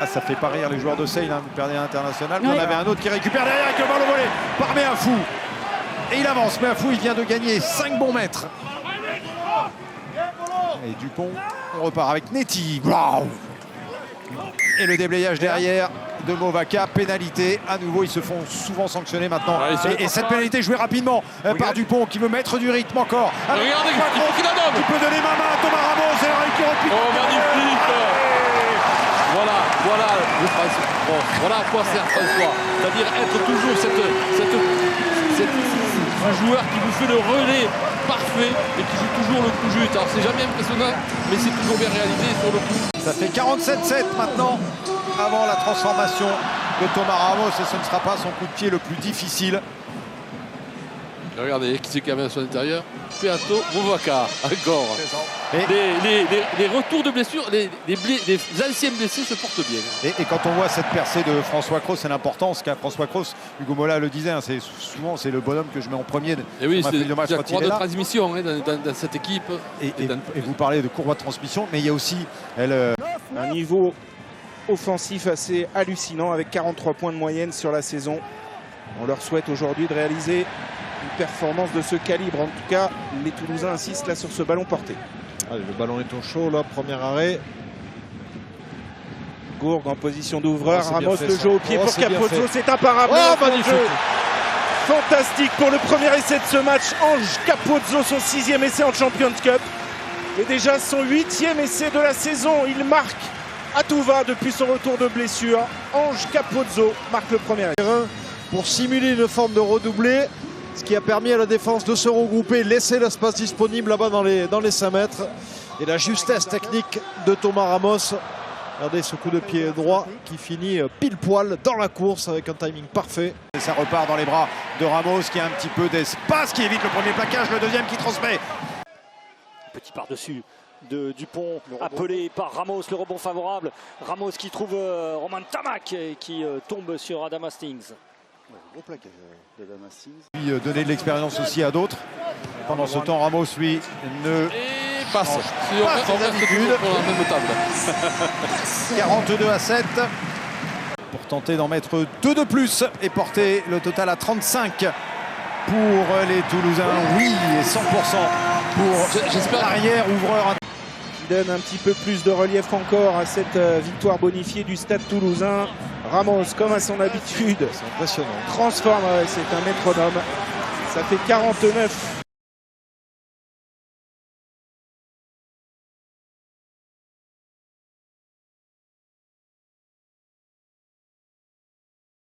Ah, ça fait pas rire les joueurs de Sale, hein, vous perdez international. Il y en avait un autre qui récupère derrière avec le ballon volé par Meafou. Et il avance, Meafou, il vient de gagner 5 bons mètres. Et Dupont, on repart avec Netty. Wow. Et le déblayage derrière de Movaca, pénalité. À nouveau, ils se font souvent sanctionner maintenant. Et cette pénalité jouée rapidement par Dupont qui veut mettre du rythme encore. Regardez, il la donne. Il peut donner ma main à Thomas Ramos. Et là, il repique. Oh, magnifique. Voilà à quoi sert François. C'est-à-dire être toujours un joueur qui vous fait le relais parfait et qui joue toujours le coup juste. Alors c'est jamais impressionnant, mais c'est toujours bien réalisé sur le coup. Ça fait 47-7 maintenant, avant la transformation de Thomas Ramos, et ce ne sera pas son coup de pied le plus difficile. Regardez, qui c'est qui avait à son intérieur? Peato, Movaca, encore. Et les retours de blessures, les anciens blessés se portent bien. Et quand on voit cette percée de François Cros, c'est l'importance qu'a François Cros. Hugo Mola le disait, hein, souvent c'est le bonhomme que je mets en premier. Et oui, c'est la courroie de transmission hein, dans cette équipe. Et vous parlez de courroie de transmission, mais il y a aussi un niveau offensif assez hallucinant avec 43 points de moyenne sur la saison. On leur souhaite aujourd'hui de réaliser une performance de ce calibre. En tout cas, les Toulousains insistent là sur ce ballon porté. Allez, le ballon est au chaud là, premier arrêt. Gourgue en position d'ouvreur, Ramos fait, le jeu au pied pour Capozzo, c'est imparable. Oh, magnifique. Fantastique pour le premier essai de ce match. Ange Capozzo, son 6e essai en Champions Cup. Et déjà son 8e essai de la saison. Il marque à tout va depuis son retour de blessure. Ange Capozzo marque le premier essai. Pour simuler une forme de redoublé, ce qui a permis à la défense de se regrouper, laisser l'espace disponible là-bas dans les 5 mètres. Et la justesse technique de Thomas Ramos. Regardez ce coup de pied droit qui finit pile poil dans la course avec un timing parfait. Et ça repart dans les bras de Ramos qui a un petit peu d'espace, qui évite le premier plaquage, le deuxième qui transmet. Petit par-dessus de Dupont, appelé par Ramos, le rebond favorable. Ramos qui trouve Romain Tamac et qui tombe sur Adam Hastings. Gros plaquage d'Adam Hastings. Puis donner de l'expérience aussi à d'autres. Pendant ce temps, Ramos, lui, ne passe pas ses habitudes. Pour la même table. 42-7 pour tenter d'en mettre 2 de plus et porter le total à 35 pour les Toulousains. Oui, et 100% pour l'arrière ouvreur. Qui donne un petit peu plus de relief encore à cette victoire bonifiée du Stade Toulousain. Ramos, comme à son habitude, c'est impressionnant. Transforme, c'est un métronome. Ça fait 49